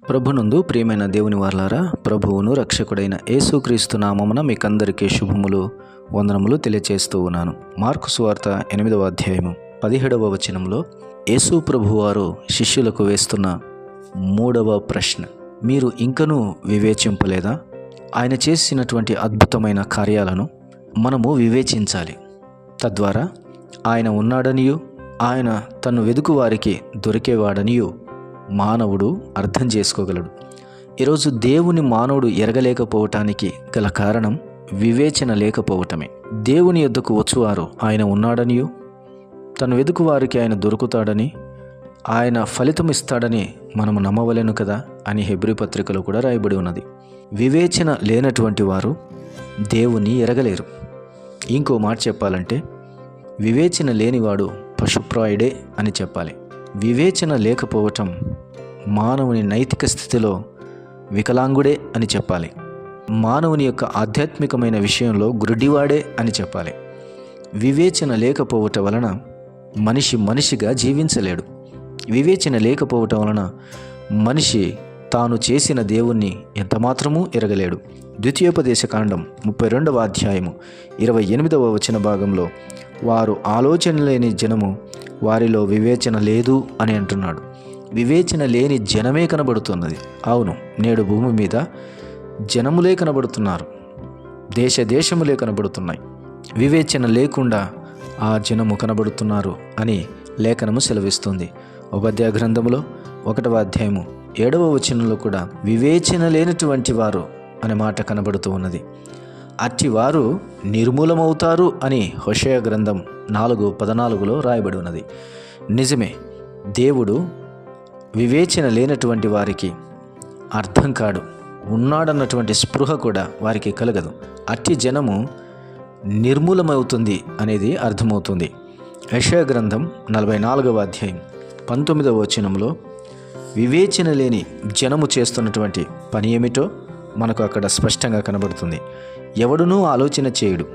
ప్రభునందు ప్రియమైన దేవుని వారలారా, ప్రభువును రక్షకుడైన యేసుక్రీస్తు నామమున మీకందరికీ శుభములు వందనములు తెలియచేస్తూ ఉన్నాను. మార్కు సువార్త 8వ అధ్యాయము 17వ వచనంలో యేసు ప్రభువారు శిష్యులకు వేస్తున్న 3వ ప్రశ్న, మీరు ఇంకనూ వివేచింపలేదా? ఆయన చేసినటువంటి అద్భుతమైన కార్యాలను మనము వివేచించాలి. తద్వారా ఆయన ఉన్నాడనియు, ఆయన తను వెదుకు వారికి దొరికేవాడనియు మానవుడు అర్థం చేసుకోగలడు. ఈరోజు దేవుని మానవుడు ఎరగలేకపోవటానికి గల కారణం వివేచన లేకపోవటమే. దేవుని యొద్దకు వచ్చువారు ఆయన ఉన్నాడనియు, తను వెదుకు వారికి ఆయన దొరుకుతాడని, ఆయన ఫలితం ఇస్తాడని మనము నమ్మవలెను కదా అని హెబ్రీ పత్రికలో కూడా రాయబడి ఉన్నది. వివేచన లేనటువంటి వారు దేవుని ఎరగలేరు. ఇంకో మాట చెప్పాలంటే, వివేచన లేనివాడు పశుప్రాయుడే అని చెప్పాలి. వివేచన లేకపోవటం మానవుని నైతిక స్థితిలో వికలాంగుడే అని చెప్పాలి. మానవుని యొక్క ఆధ్యాత్మికమైన విషయంలో గురుడివాడే అని చెప్పాలి. వివేచన లేకపోవటం వలన మనిషిగా జీవించలేడు. వివేచన లేకపోవటం వలన మనిషి తాను చేసిన దేవుణ్ణి ఎంతమాత్రమూ ఎరగలేడు. ద్వితీయోపదేశకాండం 32వ అధ్యాయము 28వ వచన భాగంలో, వారు ఆలోచన లేని జనము, వారిలో వివేచన లేదు అని అంటున్నాడు. వివేచన లేని జనమే కనబడుతున్నది. అవును, నేడు భూమి మీద జనములే కనబడుతున్నారు, దేశములే కనబడుతున్నాయి. వివేచన లేకుండా ఆ జనము కనబడుతున్నారు అని లేఖనము సెలవిస్తుంది. ఉపధ్యాయ గ్రంథములో 1వ అధ్యాయము 7వ వచనంలో కూడా వివేచన లేనటువంటి వారు అనే మాట కనబడుతూ ఉన్నది. అట్టి వారు నిర్మూలమవుతారు అని హోషేయ గ్రంథం 4:14లో రాయబడి ఉన్నది. నిజమే, దేవుడు వివేచన లేనటువంటి వారికి అర్థం కాడు, ఉన్నాడన్నటువంటి స్పృహ కూడా వారికి కలగదు. అట్టి జనము నిర్మూలమవుతుంది అనేది అర్థమవుతుంది. యెషయా గ్రంథం 44వ అధ్యాయం 19వ వచనంలో వివేచన లేని జనము చేస్తున్నటువంటి పని ఏమిటో మనకు అక్కడ స్పష్టంగా కనబడుతుంది. ఎవడునూ ఆలోచన చేయుడు,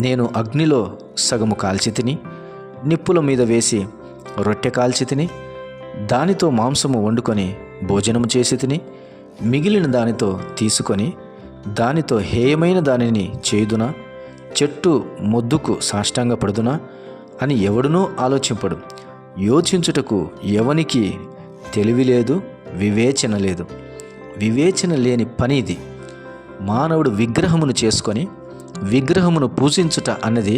నేను అగ్నిలో సగము కాల్చి తిని, నిప్పుల మీద వేసి రొట్టె కాల్చి తిని, దానితో మాంసము వండుకొని భోజనము చేసి తిని, మిగిలిన దానితో తీసుకొని దానితో హేయమైన దానిని చేయుదునా, చెట్టు మొద్దుకు సాష్టాంగపడుదునా అని ఎవడునూ ఆలోచింపడు. యోచించుటకు ఎవనికి తెలివి లేదు, వివేచన లేదు. వివేచన లేని పని ఇది. మానవుడు విగ్రహమును చేసుకొని విగ్రహమును పూజించుట అన్నది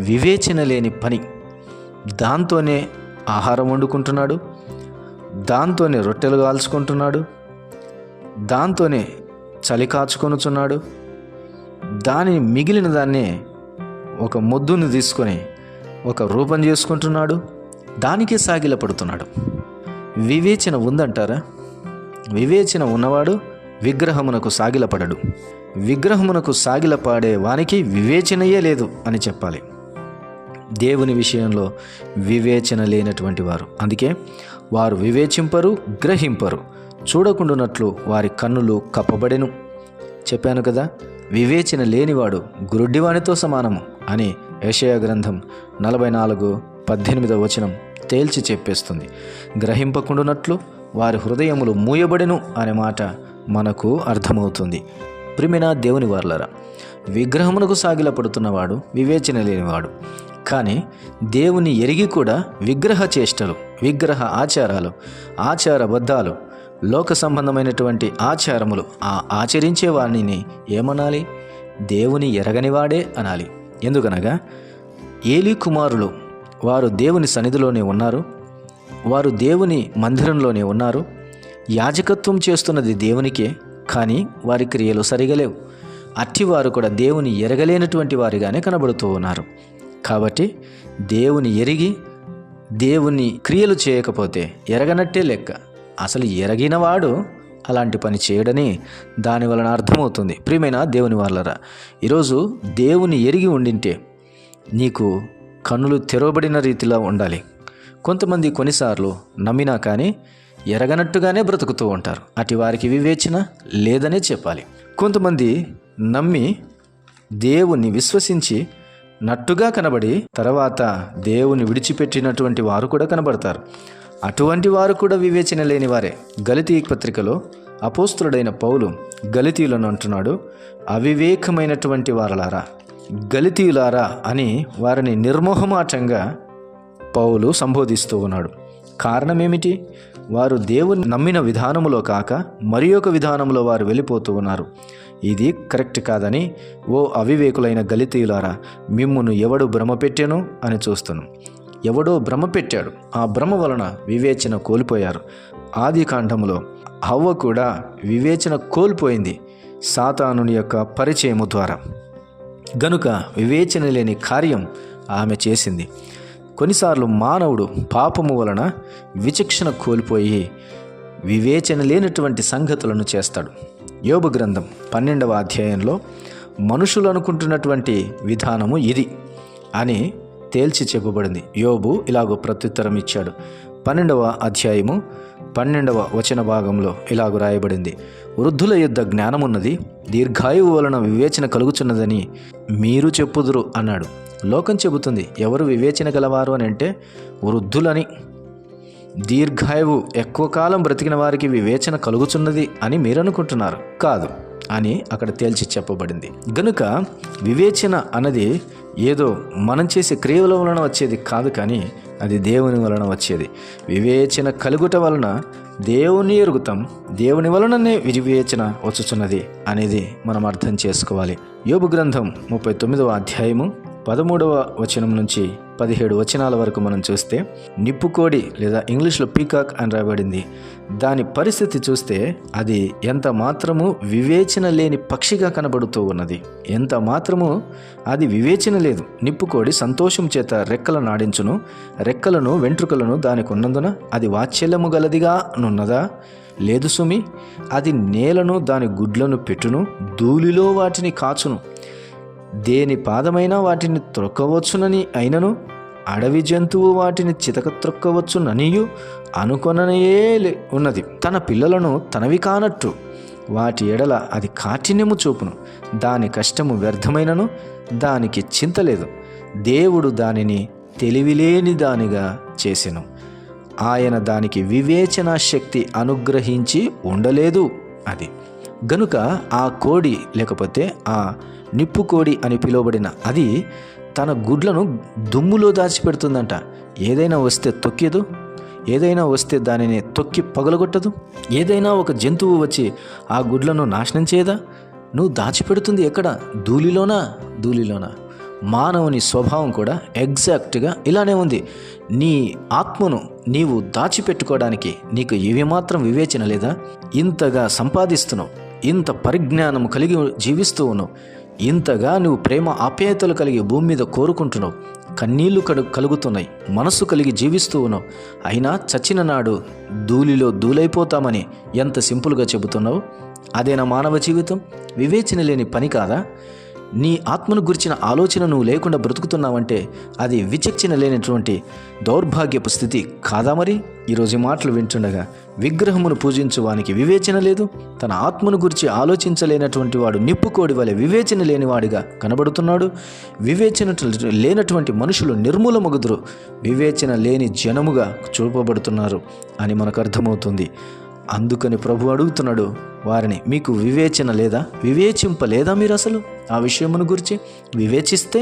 వివేచన లేని పని. దాంతోనే ఆహారం వండుకుంటున్నాడు, దాంతోనే రొట్టెలు కాల్చుకుంటున్నాడు, దాంతోనే చలి కాచుకొనుచున్నాడు, దాని మిగిలిన దాన్నే ఒక మొద్దును తీసుకొని ఒక రూపం చేసుకుంటున్నాడు, దానికే సాగిల పడుతున్నాడు. వివేచన ఉందంటారా? వివేచన ఉన్నవాడు విగ్రహమునకు సాగిలపడడు. విగ్రహమునకు సాగిలపాడే వానికి వివేచనయే లేదు అని చెప్పాలి. దేవుని విషయంలో వివేచన లేనటువంటి వారు, అందుకే వారు వివేచింపరు, గ్రహింపరు. చూడకుండానట్లు వారి కన్నులు కప్పబడెను. చెప్పాను కదా, వివేచన లేనివాడు గురుడివానితో సమానము అని యెషయా గ్రంథం 44:18వ వచనం తేల్చి చెప్పేస్తుంది. గ్రహింపకుండానట్లు వారి హృదయములు మూయబడెను అనే మాట మనకు అర్థమవుతుంది. ప్రియమైన దేవుని వారలారా, విగ్రహమునకు సాగిలపడుతున్నవాడు వివేచన లేనివాడు. కానీ దేవుని ఎరిగి కూడా విగ్రహ చేష్టలు, విగ్రహ ఆచారాలు, ఆచారబద్ధాలు, లోక సంబంధమైనటువంటి ఆచారములు ఆచరించే వారిని ఏమనాలి? దేవుని ఎరగనివాడే అనాలి. ఎందుకనగా ఏలీ కుమారులు వారు దేవుని సన్నిధిలోనే ఉన్నారు, వారు దేవుని మందిరంలోనే ఉన్నారు, యాజకత్వం చేస్తున్నది దేవునికే, కానీ వారి క్రియలు సరిగా లేవు. అట్టివారు కూడా దేవుని ఎరగలేనటువంటి వారిగానే కనబడుతూ ఉన్నారు. కాబట్టి దేవుని ఎరిగి దేవుని క్రియలు చేయకపోతే ఎరగనట్టే లెక్క. అసలు ఎరగినవాడు అలాంటి పని చేయడని దాని వలన అర్థమవుతుంది. ప్రియమైన దేవుని వారలారా, ఈరోజు దేవుని ఎరిగి ఉండింటే నీకు కన్నులు తెరవబడిన రీతిలో ఉండాలి. కొంతమంది కొన్నిసార్లు నమ్మినా కానీ ఎరగనట్టుగానే బ్రతుకుతూ ఉంటారు. అటు వారికి వివేచన లేదనే చెప్పాలి. కొంతమంది నమ్మి దేవుణ్ణి విశ్వసించి నట్టుగా కనబడి తర్వాత దేవుని విడిచిపెట్టినటువంటి వారు కూడా కనబడతారు. అటువంటి వారు కూడా వివేచన లేని వారే. గలతీ పత్రికలో అపోస్తులుడైన పౌలు గలతీయులను అంటున్నాడు, అవివేకమైనటువంటి వారలారా, గలతీయులారా అని వారిని నిర్మోహమాటంగా పౌలు సంబోధిస్తూ ఉన్నాడు. కారణం ఏమిటి? వారు దేవుని నమ్మిన విధానములో కాక మరి ఒక విధానంలో వారు వెళ్ళిపోతూ ఉన్నారు. ఇది కరెక్ట్ కాదని, ఓ అవివేకులైన గలితీయులారా, మిమ్మును ఎవడు భ్రమ పెట్టాను అని చూస్తున్నాం. ఎవడో భ్రమ పెట్టాడు. ఆ భ్రమ వలన వివేచన కోల్పోయారు. ఆది కాండములో హవ్వ కూడా వివేచన కోల్పోయింది సాతానుని యొక్క పరిచయము ద్వారా. గనుక వివేచన లేని కార్యం ఆమె చేసింది. కొన్నిసార్లు మానవుడు పాపము వలన విచక్షణ కోల్పోయి వివేచన లేనటువంటి సంగతులను చేస్తాడు. యోబు గ్రంథం 12వ అధ్యాయంలో మనుషులు అనుకుంటున్నటువంటి విధానము ఇది అని తేల్చి చెప్పబడింది. యోబు ఇలాగో ప్రత్యుత్తరం ఇచ్చాడు. 12వ అధ్యాయము 12వ వచన భాగంలో ఇలాగ రాయబడింది, వృద్ధుల యుద్ధ జ్ఞానమున్నది, దీర్ఘాయువు వలన వివేచన కలుగుచున్నదని మీరు చెప్పుదురు అన్నాడు. లోకం చెబుతుంది ఎవరు వివేచన గలవారు అని అంటే వృద్ధులని. దీర్ఘాయువు, ఎక్కువ కాలం బ్రతికిన వారికి వివేచన కలుగుచున్నది అని మీరు అనుకుంటున్నారు. కాదు అని అక్కడ తేల్చి చెప్పబడింది. గనుక వివేచన అన్నది ఏదో మనం చేసే క్రియల వలన వచ్చేది కాదు, కానీ అది దేవుని వలన వచ్చేది. వివేచన కలుగుట వలన దేవుని ఎరుగుతాం, దేవుని వలననే వివేచన వచ్చుచున్నది అనేది మనం అర్థం చేసుకోవాలి. యోబు గ్రంథం 39వ అధ్యాయము 13వ వచనం నుంచి 17 వచనాల వరకు మనం చూస్తే, నిప్పుకోడి లేదా ఇంగ్లీష్లో పీకాక్ అని రాయబడింది. దాని పరిస్థితి చూస్తే అది ఎంత మాత్రము వివేచన లేని పక్షిగా కనబడుతూ ఉన్నది. ఎంత మాత్రము అది వివేచన లేదు. నిప్పుకోడి సంతోషం చేత రెక్కలు నాడించును, రెక్కలను వెంట్రుకలను దానికి ఉన్నందున అది వాత్సల్యము గలదిగా నున్నదా? లేదు సుమి. అది నేలను దాని గుడ్లను పెట్టును, ధూళిలో వాటిని కాచును. దేని పాదమైనా వాటిని త్రొక్కవచ్చునని అయినను అడవి జంతువు వాటిని చితక త్రొక్కవచ్చుననియు అనుకొననే ఉన్నది. తన పిల్లలను తనవి కానట్టు వాటి ఎడల అది కాఠిన్యము చూపును. దాని కష్టము వ్యర్థమైనను దానికి చింత లేదు. దేవుడు దానిని తెలివిలేని దానిగా చేసెను. ఆయన దానికి వివేచన శక్తి అనుగ్రహించి ఉండలేదు. అది గనుక ఆ కోడి లేకపోతే ఆ నిప్పుకోడి అని పిలువబడిన అది తన గుడ్లను దుమ్ములో దాచిపెడుతుందంట. ఏదైనా వస్తే తొక్కేదు, ఏదైనా వస్తే దానిని తొక్కి పగలగొట్టదు. ఏదైనా ఒక జంతువు వచ్చి ఆ గుడ్లను నాశనం చేయదా? నువ్వు దాచిపెడుతుంది ఎక్కడ? ధూళిలోనా? ధూళిలోనా? మానవుని స్వభావం కూడా ఎగ్జాక్ట్గా ఇలానే ఉంది. నీ ఆత్మను నీవు దాచిపెట్టుకోవడానికి నీకు ఏవి మాత్రం వివేచన లేదా? ఇంతగా సంపాదిస్తున్నావు, ఇంత పరిజ్ఞానం కలిగి జీవిస్తూ ఉన్నావు, ఇంతగా నువ్వు ప్రేమ ఆప్యాయతలు కలిగి భూమి మీద కోరుకుంటున్నావు, కన్నీళ్లు కలుగుతున్నాయి, మనస్సు కలిగి జీవిస్తూ ఉన్నావు. అయినా చచ్చిన నాడు ధూళిలో ధూళైపోతామని ఎంత సింపుల్గా చెబుతున్నావు. అదేనా మానవ జీవితం? వివేచన లేని పని కాదా? నీ ఆత్మను గురించిన ఆలోచన నువ్వు లేకుండా బ్రతుకుతున్నావంటే అది విచక్షణ లేనటువంటి దౌర్భాగ్యపు స్థితి కాదా? మరి ఈరోజు మాటలు వింటుండగా విగ్రహమును పూజించువానికి వివేచన లేదు, తన ఆత్మను గురించి ఆలోచించలేనటువంటి వాడు నిప్పుకోడి వలె వివేచన లేనివాడిగా కనబడుతున్నాడు. వివేచన లేనటువంటి మనుషులు నిర్మూలమగుదురు, వివేచన లేని జనముగా చూపబడుతున్నారు అని మనకు అర్థమవుతుంది. అందుకని ప్రభు అడుగుతున్నాడు వారిని, మీకు వివేచన లేదా? వివేచింపలేదా మీరు అసలు ఆ విషయమును గురించి? వివేచిస్తే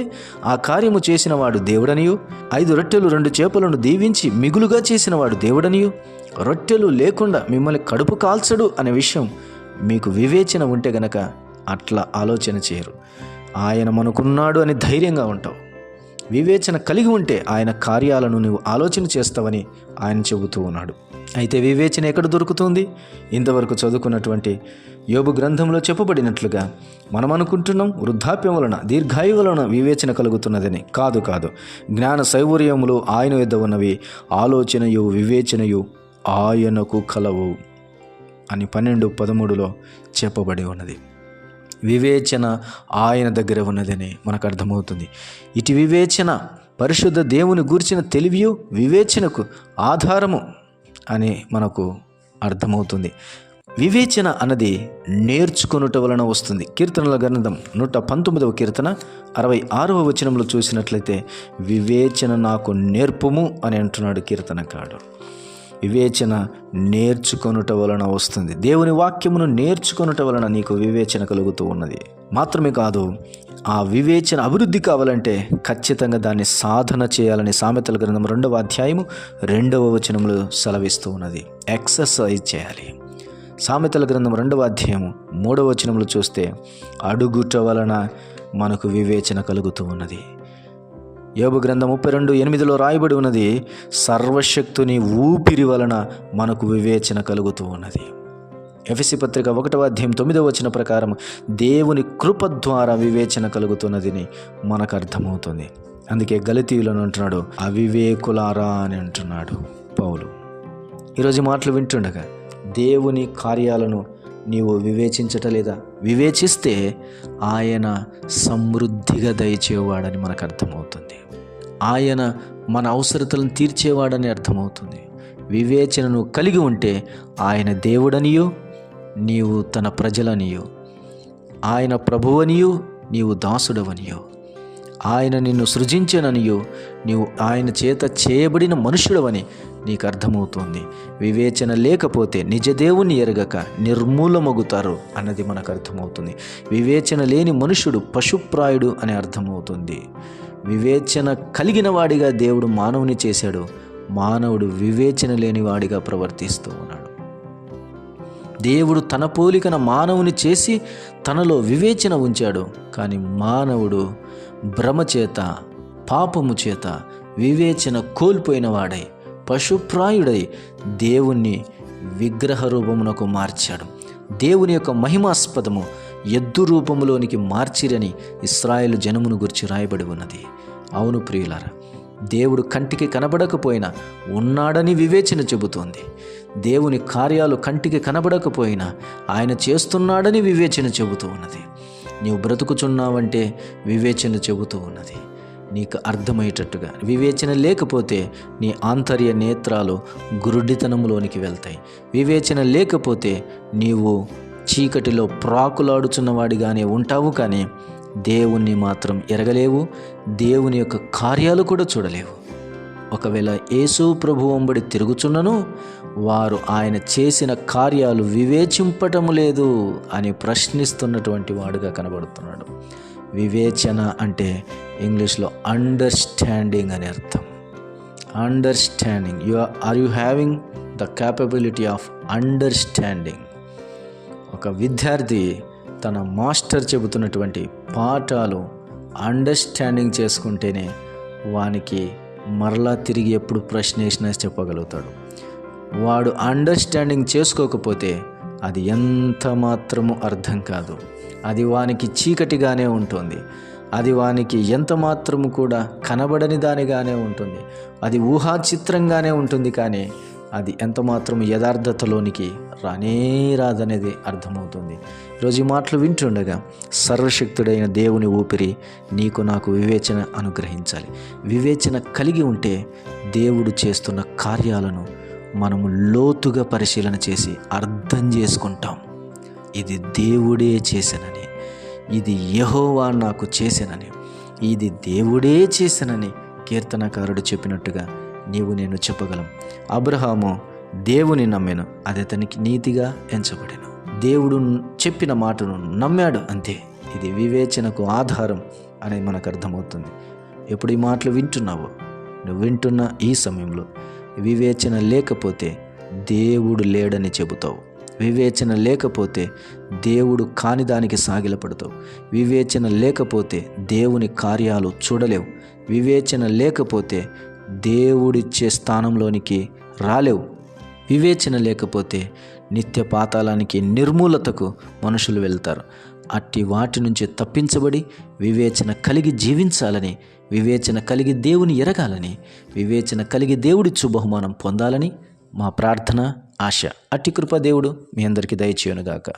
ఆ కార్యము చేసిన వాడు దేవుడనియు, 5 రొట్టెలు 2 చేపలను దీవించి మిగులుగా చేసిన వాడు దేవుడనియు, రొట్టెలు లేకుండా మిమ్మల్ని కడుపు కాల్చడు అనే విషయం మీకు వివేచన ఉంటే గనక అట్లా ఆలోచన చేయరు. ఆయన మనకున్నాడు అని ధైర్యంగా ఉంటావు. వివేచన కలిగి ఉంటే ఆయన కార్యాలను నువ్వు ఆలోచన చేస్తావని ఆయన చెబుతూ ఉన్నాడు. అయితే వివేచన ఎక్కడ దొరుకుతుంది? ఇంతవరకు చదువుకున్నటువంటి యోబు గ్రంథంలో చెప్పబడినట్లుగా మనం అనుకుంటున్నాం వృద్ధాప్యం వలన దీర్ఘాయు వలన వివేచన కలుగుతున్నదని. కాదు కాదు. జ్ఞాన శైవర్యములు ఆయన యొద్ద ఉన్నవి, ఆలోచనయు వివేచనయు ఆయనకు కలవు అని 12:13లో చెప్పబడి ఉన్నది. వివేచన ఆయన దగ్గర ఉన్నదని మనకు అర్థమవుతుంది. ఇటు వివేచన పరిశుద్ధ దేవుని గూర్చిన తెలివియు వివేచనకు ఆధారము అని మనకు అర్థమవుతుంది. వివేచన అన్నది నేర్చుకొనుట వలన వస్తుంది. కీర్తనల గ్రంథం 119వ కీర్తన 66వ వచనంలో చూసినట్లయితే వివేచన నాకు నేర్పుము అని అంటున్నాడు కీర్తనకారుడు. వివేచన నేర్చుకొనుట వలన వస్తుంది. దేవుని వాక్యమును నేర్చుకొనుట వలన నీకు వివేచన కలుగుతూ ఉన్నది. మాత్రమే కాదు, ఆ వివేచన అభివృద్ధి కావాలంటే ఖచ్చితంగా దాన్ని సాధన చేయాలని సామెతల గ్రంథం 2వ అధ్యాయము 2వ వచనములు సెలవిస్తూ ఉన్నది. ఎక్సర్సైజ్ చేయాలి. సామెతల గ్రంథం 2వ అధ్యాయము 3వ వచనములు చూస్తే అడుగుట వలన మనకు వివేచన కలుగుతూ ఉన్నది. యోబు గ్రంథం 32:8 రాయబడి ఉన్నది, సర్వశక్తుని ఊపిరి వలన మనకు వివేచన కలుగుతూ ఉన్నది. ఎఫెసీ పత్రిక 1వ అధ్యాయం 9వ వచన ప్రకారం దేవుని కృప ద్వారా వివేచన కలుగుతున్నదని మనకు అర్థమవుతుంది. అందుకే గలతీయులను అంటున్నాడు, అవివేకులారా అని అంటున్నాడు పౌలు. ఈరోజు మాటలు వింటుండగా దేవుని కార్యాలను నీవు వివేచించటలేదా? వివేచిస్తే ఆయన సమృద్ధిగా దయచేవాడని మనకు అర్థమవుతుంది. ఆయన మన అవసరతలను తీర్చేవాడని అర్థమవుతుంది. వివేచనను కలిగి ఉంటే ఆయన దేవుడనియో, నీవు తన ప్రజలనియో, ఆయన ప్రభువనియో, నీవు దాసుడవనియో, ఆయన నిన్ను సృజించననియో, నీవు ఆయన చేత చేయబడిన మనుషుడవని నీకు అర్థమవుతుంది. వివేచన లేకపోతే నిజదేవుని ఎరగక నిర్మూలమగుతారు అన్నది మనకు అర్థమవుతుంది. వివేచన లేని మనుషుడు పశుప్రాయుడు అని అర్థమవుతుంది. వివేచన కలిగిన వాడిగా దేవుడు మానవుని చేశాడు. మానవుడు వివేచన లేని వాడిగా ప్రవర్తిస్తూ ఉన్నాడు. దేవుడు తన పోలికన మానవుని చేసి తనలో వివేచన ఉంచాడు. కానీ మానవుడు భ్రమ చేత, పాపము చేత వివేచన కోల్పోయిన వాడై, పశుప్రాయుడై దేవుణ్ణి విగ్రహ రూపమునకు మార్చాడు. దేవుని యొక్క మహిమాస్పదము ఎద్దు రూపములోనికి మార్చిరని ఇశ్రాయేలు జనమును గురించి రాయబడి ఉన్నది. అవును ప్రియులారా, దేవుడు కంటికి కనబడకపోయినా ఉన్నాడని వివేచన చెబుతోంది. దేవుని కార్యాలు కంటికి కనబడకపోయినా ఆయన చేస్తున్నాడని వివేచన చెబుతూ ఉన్నది. నీవు బ్రతుకుచున్నావంటే వివేచన చెబుతూ ఉన్నది. నీకు అర్థమయ్యేటట్టుగా. వివేచన లేకపోతే నీ ఆంతర్య నేత్రాలు గురుడితనములోనికి వెళ్తాయి. వివేచన లేకపోతే నీవు చీకటిలో ప్రాకులాడుచున్నవాడిగానే ఉంటావు, కానీ దేవుణ్ణి మాత్రం ఎరగలేవు. దేవుని యొక్క కార్యాలు కూడా చూడలేవు. ఒకవేళ యేసు ప్రభు వెంబడి తిరుగుచున్నను వారు ఆయన చేసిన కార్యాలు వివేచింపటము లేదు అని ప్రశ్నిస్తున్నటువంటి వాడుగా కనబడుతున్నాడు. వివేచన అంటే ఇంగ్లీష్లో అండర్స్టాండింగ్ అని అర్థం. Understanding. Are you having the capability of understanding. ఒక విద్యార్థి తన మాస్టర్ చెబుతున్నటువంటి పాఠాలు అండర్స్టాండింగ్ చేసుకుంటేనే వానికి మరలా తిరిగి ఎప్పుడు ప్రశ్న వేసినా చెప్పగలుగుతాడు. వాడు అండర్స్టాండింగ్ చేసుకోకపోతే అది ఎంత మాత్రము అర్థం కాదు. అది వానికి చీకటిగానే ఉంటుంది. అది వానికి ఎంత మాత్రము కూడా కనబడని దానిగానే ఉంటుంది. అది ఊహా చిత్రంగానే ఉంటుంది, కానీ అది ఎంత మాత్రం యథార్థతలోనికి రానే రాదనేది అర్థమవుతుంది. ఈరోజు ఈ మాటలు వింటుండగా సర్వశక్తుడైన దేవుని ఊపిరి నీకు నాకు వివేచన అనుగ్రహించాలి. వివేచన కలిగి ఉంటే దేవుడు చేస్తున్న కార్యాలను మనము లోతుగా పరిశీలన చేసి అర్థం చేసుకుంటాం. ఇది దేవుడే చేశానని, ఇది యెహోవా నాకు చేశానని, ఇది దేవుడే చేశానని కీర్తనకారుడు చెప్పినట్టుగా నీవు నేను చెప్పగలం. అబ్రహాము దేవుని నమ్మెను, అది అతనికి నీతిగా ఎంచబడెను. దేవుడు చెప్పిన మాటను నమ్మాడు, అంతే. ఇది వివేచనకు ఆధారం అనేది మనకు అర్థమవుతుంది. ఎప్పుడు ఈ మాటలు వింటున్నావో, నువ్వు వింటున్న ఈ సమయంలో వివేచన లేకపోతే దేవుడు లేడని చెబుతావు. వివేచన లేకపోతే దేవుడు కాని దానికి సాగిలపడతావు. వివేచన లేకపోతే దేవుని కార్యాలు చూడలేవు. వివేచన లేకపోతే దేవుడిచ్చే స్థానంలోనికి రాలేవు. వివేచన లేకపోతే నిత్య పాతాళానికి, నిర్మూలతకు మనుషులు వెళ్తారు. అట్టి వాటి నుంచి తప్పించబడి వివేచన కలిగి జీవించాలని, వివేచన కలిగి దేవుని ఎరగాలని, వివేచన కలిగి దేవుడిచ్చు బహుమానం పొందాలని మా ప్రార్థన, ఆశ. అట్టి కృప దేవుడు మీ అందరికీ దయచేయునుగాక.